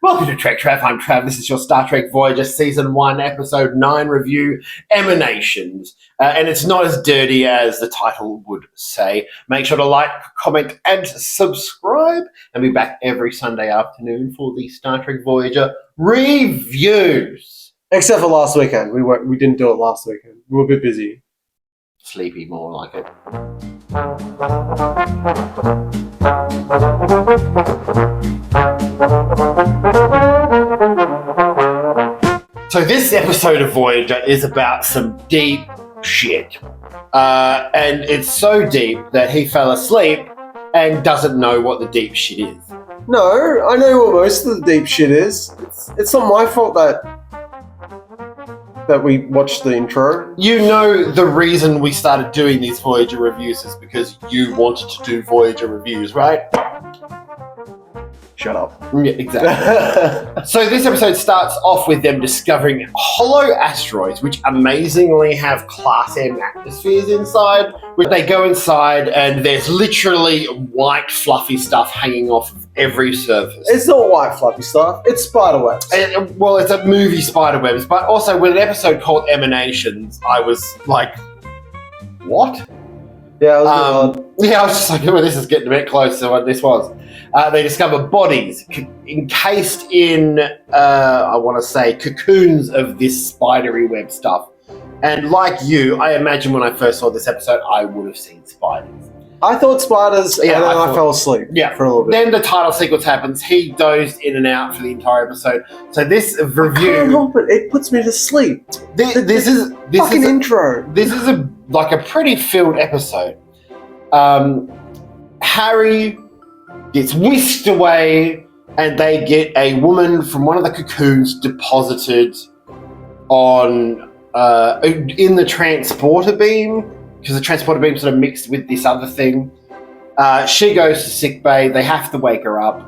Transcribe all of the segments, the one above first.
Welcome to TrekTrav. I'm Trav. This is your Star Trek Voyager Season 1, Episode 9 review, Emanations. And it's not as dirty as the title would say. Make sure to like, comment, and subscribe. And be back every Sunday afternoon for the Star Trek Voyager reviews. Except for last weekend. We didn't do it last weekend. We were a bit busy. Sleepy, more like it. So this episode of Voyager is about some deep shit. And it's so deep that he fell asleep and doesn't know what the deep shit is. No, I know what most of the deep shit is. It's not my fault that we watched the intro. You know the reason we started doing these Voyager reviews is because you wanted to do Voyager reviews, right? Shut up. Yeah, exactly. So this episode starts off with them discovering hollow asteroids, which amazingly have Class M atmospheres inside. They go inside and there's literally white fluffy stuff hanging off of every surface. It's not white fluffy stuff. It's spider webs. Well, it's a movie spider webs, but also with an episode called Emanations, I was like, what? Yeah, I was I was just like, oh, this is getting a bit close to what this was. They discover bodies encased in, I want to say, cocoons of this spidery web stuff. And like you, I imagine when I first saw this episode, I would have seen spiders. I thought spiders, and then I fell asleep for a little bit. Then the title sequence happens. He dozed in and out for the entire episode. So this review... I can't help it. It puts me to sleep. This is intro. This is a pretty filled episode. Harry gets whisked away, and they get a woman from one of the cocoons deposited on in the transporter beam, because the transporter beam sort of mixed with this other thing. She goes to sickbay. They have to wake her up.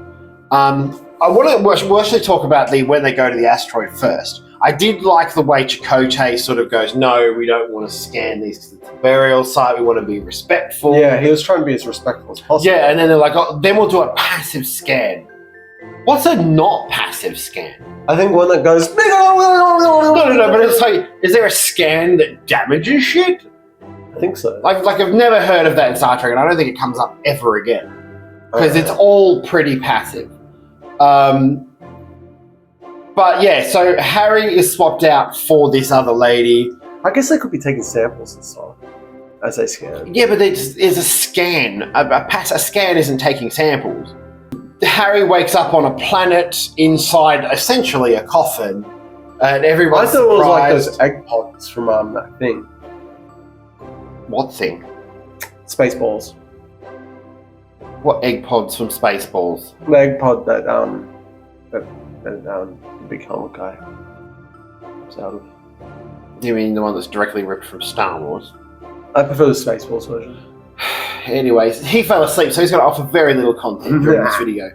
We'll actually talk about when they go to the asteroid first. I did like the way Chakotay sort of goes, no, we don't want to scan these because it's a burial site. We want to be respectful. Yeah, he was trying to be as respectful as possible. Yeah, and then they're like, oh, then we'll do a passive scan. What's a not passive scan? I think one that goes... No, but it's like, is there a scan that damages shit? I think so. Like I've never heard of that in Star Trek, and I don't think it comes up ever again. Because it's all pretty passive. But yeah, so Harry is swapped out for this other lady. I guess they could be taking samples and stuff as they scan. Yeah, but there's a scan. A scan isn't taking samples. Harry wakes up on a planet inside essentially a coffin, and everyone's I thought it was like surprised. those egg pods from that thing. What thing? Spaceballs. What egg pods from Spaceballs? The egg pod that big helmet guy was out of. You mean the one that's directly ripped from Star Wars? I prefer the Spaceballs version. Anyways, he fell asleep, so he's going to offer very little content during this video.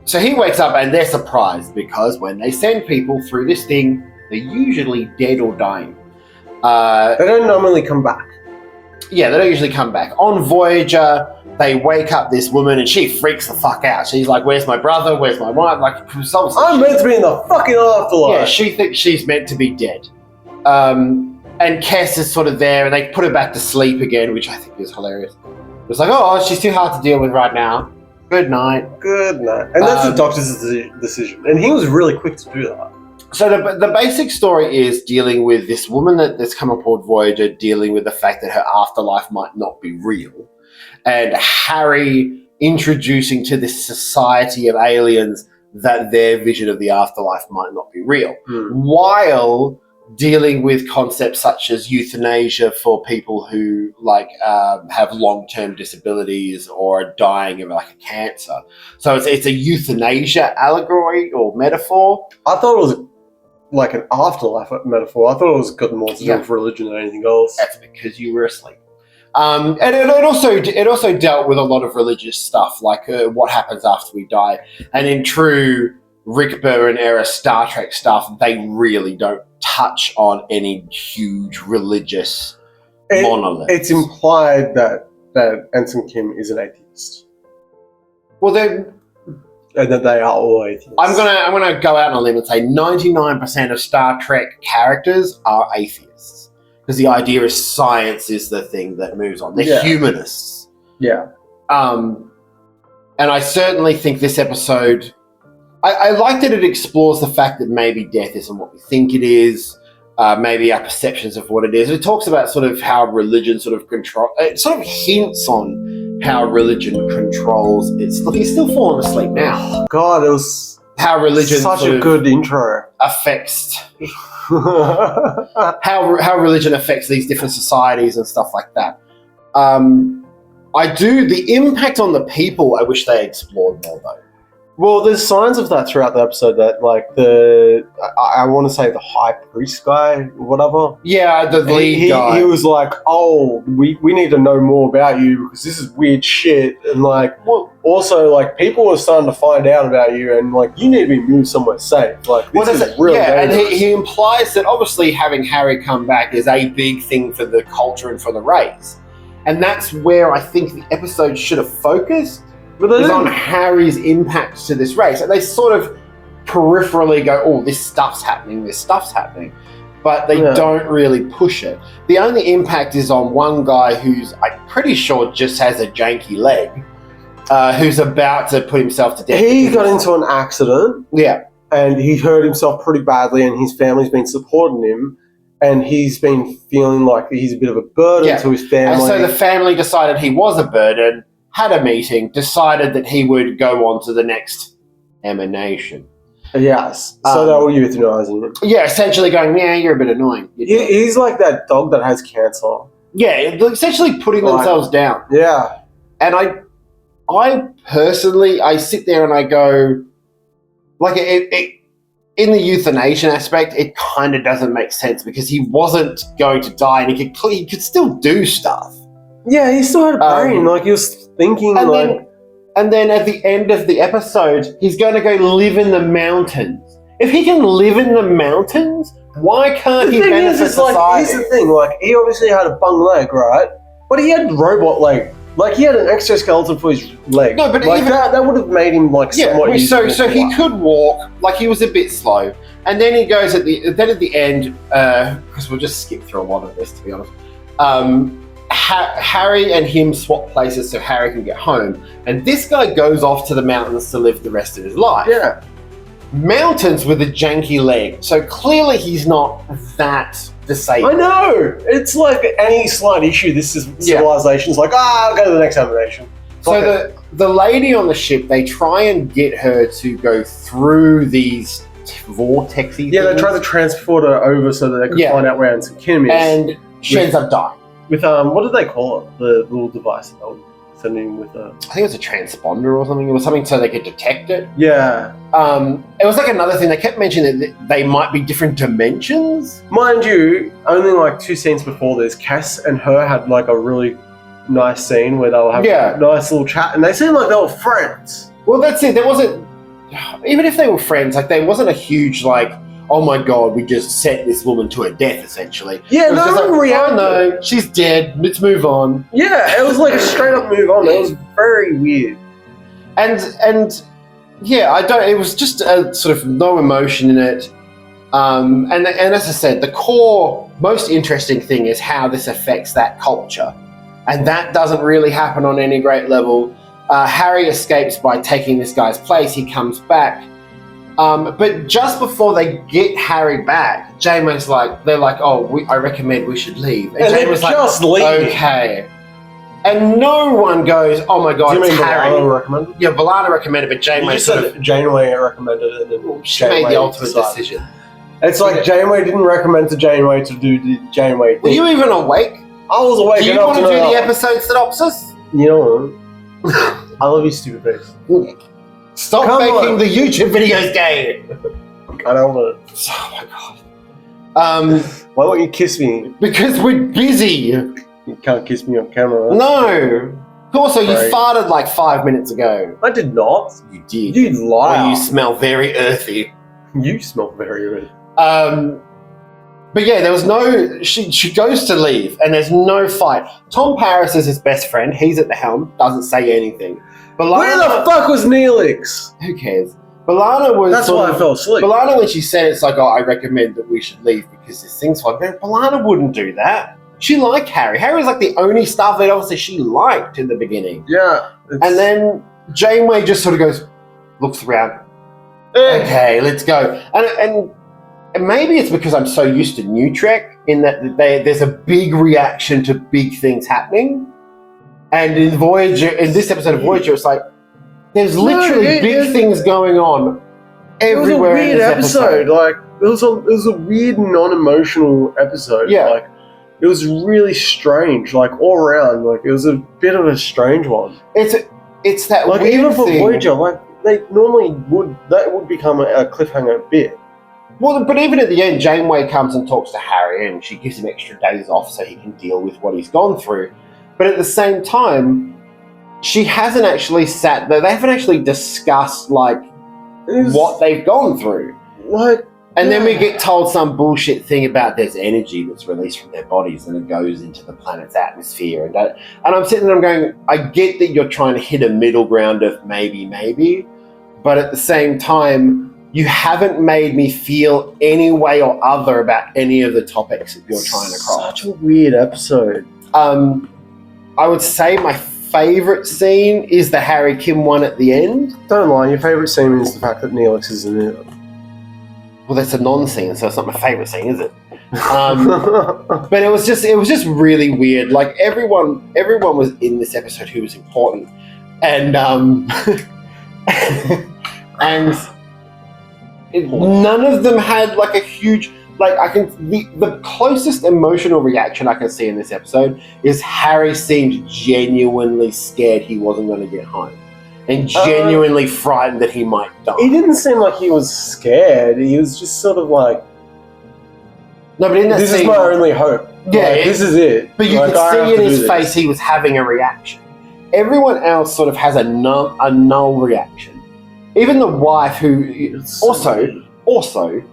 So he wakes up and they're surprised because when they send people through this thing, they're usually dead or dying. They don't normally come back. Yeah, they don't usually come back. On Voyager, they wake up this woman and she freaks the fuck out. She's like, where's my brother? Where's my wife? Like, I'm meant to be in the fucking afterlife. Yeah, she thinks she's meant to be dead. And Cass is sort of there, and they put her back to sleep again, which I think is hilarious. It's like, oh, she's too hard to deal with right now. Good night. Good night. And that's the doctor's decision. And he was really quick to do that. So the basic story is dealing with this woman that's come aboard Voyager, dealing with the fact that her afterlife might not be real. And Harry introducing to this society of aliens that their vision of the afterlife might not be real. While dealing with concepts such as euthanasia for people who have long-term disabilities or are dying of like a cancer. So it's a euthanasia allegory or metaphor. I thought it was like an afterlife metaphor. I thought it was got more to do with religion than anything else. That's because you were asleep. And it also dealt with a lot of religious stuff, like what happens after we die. And in true Rick Berman era Star Trek stuff, they really don't touch on any huge religious monoliths. It's implied that Ensign Kim is an atheist. Well, then And that they are all atheists. I'm gonna go out on a limb and say 99% of Star Trek characters are atheists, because the idea is science is the thing that moves on. They're humanists. Yeah. And I certainly think this episode, I like that it explores the fact that maybe death isn't what we think it is. Maybe our perceptions of what it is. It talks about sort of how religion sort of control. It sort of hints on how religion controls. He's still falling asleep now. God, it was how religion such a good intro affects how religion affects these different societies and stuff like that. The impact on the people. I wish they explored more though. Well, there's signs of that throughout the episode that, like, I want to say the high priest guy, or whatever. Yeah, the lead guy. He was like, oh, we need to know more about you because this is weird shit. And, like, also, like, people are starting to find out about you and, like, you need to be moved somewhere safe. Like, this is real dangerous. And he implies that obviously having Harry come back is a big thing for the culture and for the race. And that's where I think the episode should have focused. But is on Harry's impact to this race. And they sort of peripherally go, oh, this stuff's happening. But they don't really push it. The only impact is on one guy who's, I'm pretty sure, just has a janky leg, who's about to put himself to death. He got into an accident. Yeah. And he hurt himself pretty badly, and his family's been supporting him. And he's been feeling like he's a bit of a burden to his family. And so the family decided he was a burden, had a meeting, decided that he would go on to the next emanation. Yes. So they were euthanizing him. Yeah, essentially going, yeah, you're a bit annoying. He's like that dog that has cancer. Yeah, essentially putting themselves down. Yeah. And I personally, I sit there and I go, like, in the euthanasia aspect, it kind of doesn't make sense because he wasn't going to die and he could still do stuff. Yeah, he still had a brain. Like, he was thinking, and then at the end of the episode, he's going to go live in the mountains. If he can live in the mountains, why can't he benefit society? Here's the thing, like, he obviously had a bung leg, right? But he had robot leg. Like, he had an exoskeleton for his leg. No, but like, that would have made him, like, somewhat useful. So he could walk, like, he was a bit slow. And then he goes at the end, because we'll just skip through a lot of this, to be honest. Harry and him swap places so Harry can get home. And this guy goes off to the mountains to live the rest of his life. Yeah. Mountains with a janky leg. So clearly he's not that disabled. I know! It's like any slight issue, this is civilization's like, I'll go to the next emanation. So the lady on the ship, they try and get her to go through these vortexy things. They try to transport her over so that they could find out where Anson Kim is. And she ends up dying. With, what did they call it? The little device that they were sending with a... I think it was a transponder or something. It was something so they could detect it. Yeah. It was like another thing. They kept mentioning that they might be different dimensions. Mind you, only like 2 scenes before this, Cass and her had like a really nice scene where they were having a nice little chat, and they seemed like they were friends. Well, that's it. There wasn't... Even if they were friends, like, there wasn't a huge, like, oh my god, we just sent this woman to her death, essentially. Yeah, no one reacted. Oh no, she's dead, let's move on. Yeah, it was like a straight up move on. It was very weird. And yeah, it was just a sort of no emotion in it. And as I said, the core, most interesting thing is how this affects that culture. And that doesn't really happen on any great level. Harry escapes by taking this guy's place. He comes back. But just before they get Harry back, Janeway's like, they're like, I recommend we should leave. And Janeway's like, okay. And no one goes, oh my god, it's Harry. B'Elanna recommended? Yeah, B'Elanna recommended, but Janeway Janeway recommended it, and then she made the ultimate decision. It's like Janeway didn't recommend to Janeway to do the Janeway thing. Were you even awake? I was awake. Do you want to do the episode synopsis? You know what? I love you, stupid face. Stop making the YouTube videos gay. I don't want to. Oh my god. Why won't you kiss me? Because we're busy. You can't kiss me on camera. No. Also, you farted like 5 minutes ago. I did not. You did. You liar. Well, you smell very earthy. You smell very earthy. But yeah, there was no... She goes to leave, and there's no fight. Tom Paris is his best friend. He's at the helm, doesn't say anything. Where the fuck was Neelix? Who cares? B'Elanna was. That's why I fell asleep. B'Elanna, when she said it's like, oh, I recommend that we should leave because this thing's fine. But B'Elanna wouldn't do that. She liked Harry. Harry was like the only Starfleet officer she liked in the beginning. Yeah. And then Janeway just sort of goes, looks around. Okay, let's go. And maybe it's because I'm so used to New Trek in that there's a big reaction to big things happening. And in Voyager, in this episode of Voyager, it's like there's literally big things going on everywhere. It was a weird episode. Like it was a weird, non-emotional episode. Yeah. Like it was really strange. Like all around, like it was a bit of a strange one. It's that like weird even for thing. Voyager, like they normally would become a cliffhanger bit. Well, but even at the end, Janeway comes and talks to Harry, and she gives him extra days off so he can deal with what he's gone through. But at the same time, she hasn't actually sat there. They haven't actually discussed like what they've gone through. Like, and then we get told some bullshit thing about there's energy that's released from their bodies and it goes into the planet's atmosphere. And I'm sitting there, I'm going, I get that you're trying to hit a middle ground of maybe, but at the same time, you haven't made me feel any way or other about any of the topics that you're trying to cross. Such a weird episode. I would say my favourite scene is the Harry Kim one at the end. Don't lie, your favourite scene is the fact that Neelix is in it. Well, that's a non-scene, so it's not my favourite scene, is it? But it was just really weird. Like everyone was in this episode who was important, and and none of them had like a huge. Like the closest emotional reaction I can see in this episode is Harry seemed genuinely scared he wasn't going to get home, and genuinely frightened that he might die. He didn't seem like he was scared. He was just sort of like, no, but in that this scene, is my only hope. Yeah, like, this is it. But you like, could see in his face he was having a reaction. Everyone else sort of has a null reaction. Even the wife, who also.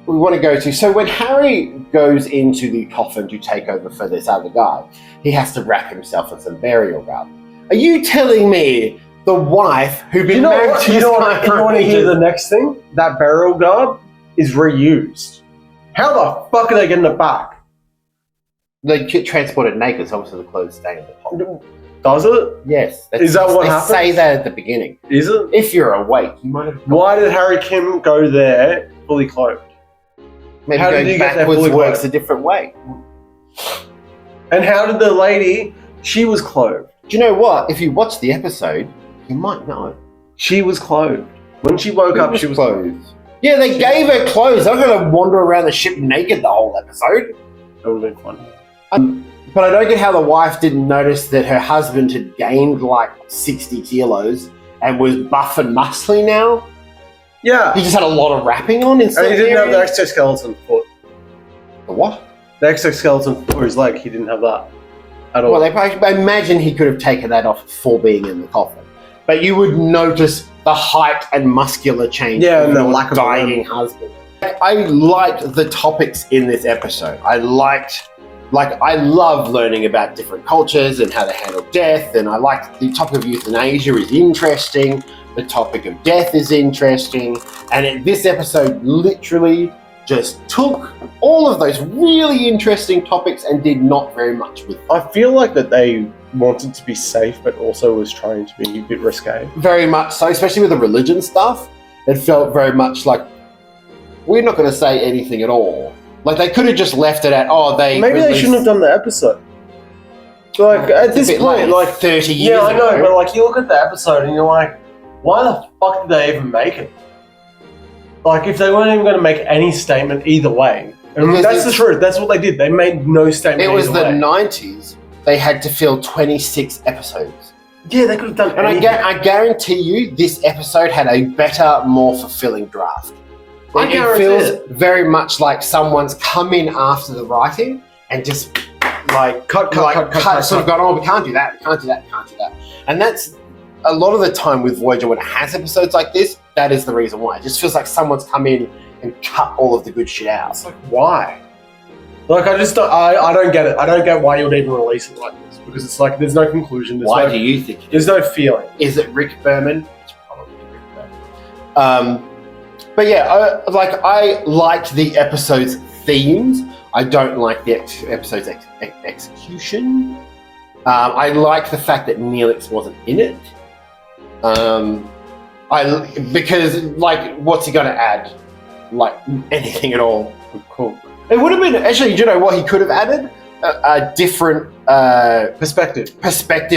We want to go to. So when Harry goes into the coffin to take over for this other guy, he has to wrap himself in some burial garb. Are you telling me the wife who'd been married to this guy for you want to hear the next thing? That burial garb is reused. How the fuck are they getting it back? They get transported naked, so obviously the clothes stay in the pot. Does it? Yes. Is that what happens? They say that at the beginning. Is it? If you're awake, you might have. Why did Harry Kim go there fully clothed? Maybe how going backwards works a different way. And how did the lady, she was clothed. Do you know what? If you watch the episode, you might know. She was clothed. When she woke up, she was clothed. Yeah, they gave her clothes. They're not going to wander around the ship naked the whole episode. That would have been funny. But I don't get how the wife didn't notice that her husband had gained like 60 kilos and was buff and muscly now. Yeah. He just had a lot of wrapping on instead. And he didn't have the exoskeleton foot. The what? The exoskeleton for his leg, he didn't have that at all. Well, I imagine he could have taken that off for being in the coffin. But you would notice the height and muscular change and the lack of dying husband. I liked the topics in this episode. I love learning about different cultures and how they handle death, and I liked the topic of euthanasia is interesting. The topic of death is interesting, and this episode literally just took all of those really interesting topics and did not very much with them. I feel like that they wanted to be safe, but also was trying to be a bit risque. Very much so, especially with the religion stuff. It felt very much like we're not going to say anything at all. Like they could have just left it at maybe they shouldn't have done the episode. Like at this point, like 30 years I know, ago. but like you look at the episode and you're like, why the fuck did they even make it? Like if they weren't even going to make any statement either way. And that's the truth. That's what they did. They made no statement. It was the way. 90s. They had to fill 26 episodes. Yeah, they could have done and anything. I guarantee you this episode had a better, more fulfilling draft. It feels very much like someone's come in after the writing and just like cut, sort of gone, oh, we can't do that, we can't do that, we can't do that. And that's a lot of the time with Voyager when it has episodes like this, that is the reason why. It just feels like someone's come in and cut all of the good shit out. It's like, why? Like, I just don't. I don't get it. I don't get why you'd even release it like this, because it's like there's no conclusion. Why do you think? There's no feeling. Is it Rick Berman? It's probably Rick Berman. But yeah, I liked the episode's themes. I don't like the episode's execution. I like the fact that Neelix wasn't in it. Because like, what's he going to add? Like anything at all? Cool. It would have been actually. Do you know what he could have added? A different perspective.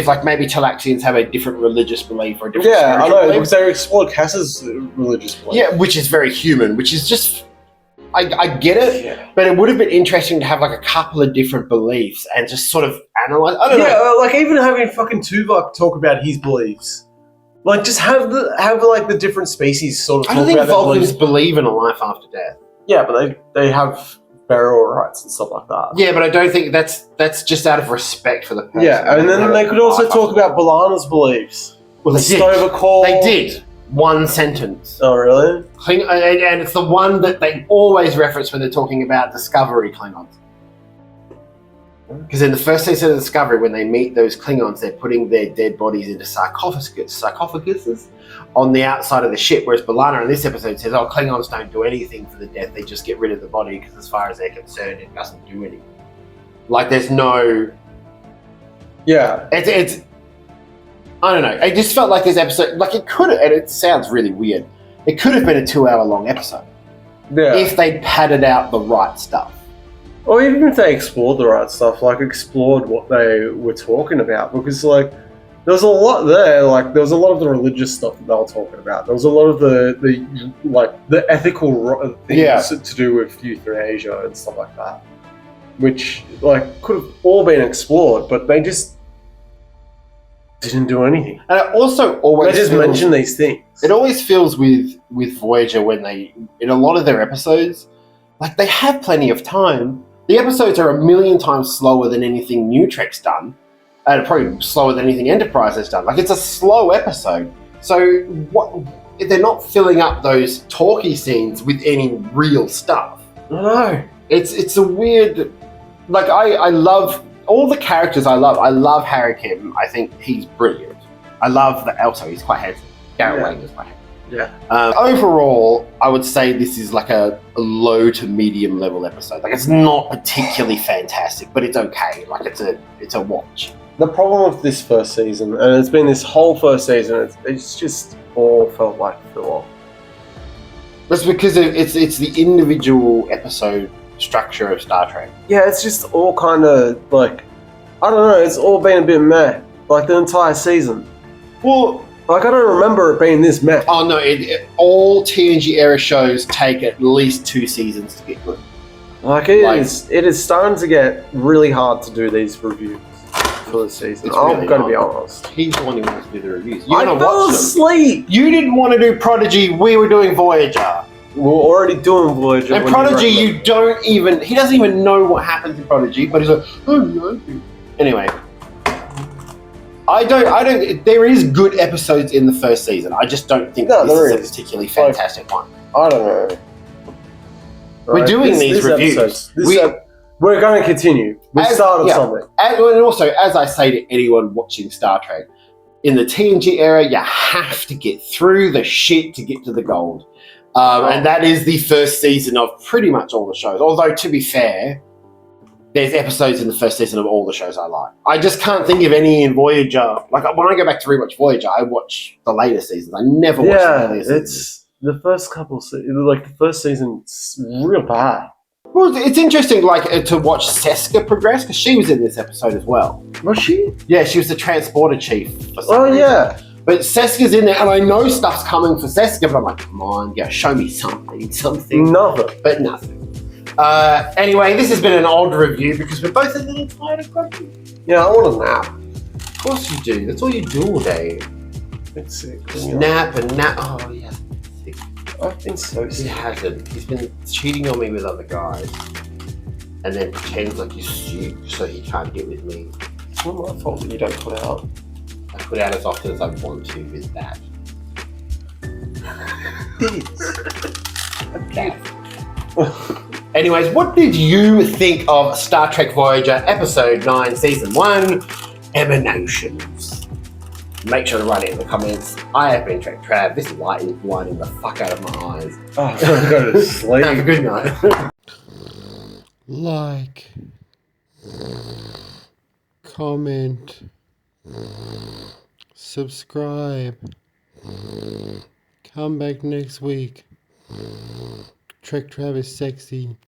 Like maybe Talaxians have a different religious belief or a different. Yeah, I know belief. because they explored Cass's religious belief. Yeah, which is very human. Which is just. I get it, but it would have been interesting to have like a couple of different beliefs and just sort of analyze. I don't know. Yeah, like even having fucking Tuvok talk about his beliefs. Like, just have like the different species sort of. I don't think Vulcans believe in a life after death. Yeah, but they have burial rights and stuff like that. Yeah, but I don't think that's just out of respect for the person. Yeah, and then they could also talk about B'Elanna's beliefs. Well, they did. They did. One sentence. Oh, really? And it's the one that they always reference when they're talking about Discovery Klingons. Because in the first season of Discovery, when they meet those Klingons, they're putting their dead bodies into sarcophaguses on the outside of the ship, whereas B'Elanna in this episode says, oh, Klingons don't do anything for the death, they just get rid of the body because as far as they're concerned, it doesn't do anything. Like, there's no... Yeah. It's I don't know, I just felt like this episode, like it could have, and it sounds really weird, it could have been a 2-hour long episode. Yeah. If they padded out the right stuff. Or even if they explored the right stuff, like explored what they were talking about, because like there was a lot there. Like there was a lot of the religious stuff that they were talking about. There was a lot of the ethical things to do with euthanasia and stuff like that, which like could have all been explored, but they just didn't do anything. And it also always they just mention these things. It always feels with Voyager when they, in a lot of their episodes, like they have plenty of time. The episodes are a million times slower than anything New Trek's done, and probably slower than anything Enterprise has done. Like, it's a slow episode. So what? They're not filling up those talky scenes with any real stuff. No. It's a weird... Like, I love... All the characters I love. I love Harry Kim. I think he's brilliant. I love that... Also, he's quite handsome. Garrett Wang is quite handsome. Yeah. Overall, I would say this is like a low to medium level episode. Like, it's not particularly fantastic, but it's okay. Like, it's a watch. The problem with this first season, and it's been this whole first season, it's just all felt like filler. That's because it's the individual episode structure of Star Trek. Yeah, it's just all kind of like, I don't know, it's all been a bit meh. Like the entire season. Well... Like, I don't remember it being this meh. Oh, no. All TNG era shows take at least 2 seasons to get good. Like, it is starting to get really hard to do these reviews for the season. I'm going to be honest. He's the one who wants to do the reviews. I fell asleep. You didn't want to do Prodigy. We were doing Voyager. We were already doing Voyager. And Prodigy, he doesn't even know what happens in Prodigy, but he's like, oh, no. Anyway. I don't. There is good episodes in the first season. I just don't think this is a particularly fantastic one. I don't know. We're doing these reviews. We're going to continue. We started something. And also, as I say to anyone watching Star Trek, in the TNG era, you have to get through the shit to get to the gold. And that is the first season of pretty much all the shows. Although, to be fair, there's episodes in the first season of all the shows I like. I just can't think of any in Voyager. Like, when I go back to rewatch Voyager, I watch the later seasons. I never watch the earlier seasons. It's the first couple like the first season's real bad. Well, it's interesting, like, to watch Seska progress, because she was in this episode as well. Was she? Yeah, she was the transporter chief for some reason. Yeah. But Seska's in there, and I know stuff's coming for Seska, but I'm like, come on, show me something. Nothing. But nothing. Anyway, this has been an odd review because we're both a little tired of grumpy. Yeah, I want a nap. Of course you do. That's all you do all day. It's sick. Nap and nap. Oh, yeah. Sick. I've been so sick. He hasn't. He's been cheating on me with other guys. And then pretends like he's sick so he can't get with me. It's not my fault that you don't put out. I put out as often as I want to with that. Okay. Anyway. anyways, what did you think of Star Trek Voyager Episode 9, Season 1, Emanations? Make sure to write it in the comments. I have been TrekTrav. This light is blinding the fuck out of my eyes. Oh, I'm going to go to sleep. Have a good night. Like, comment, subscribe, come back next week. TrekTrav is sexy.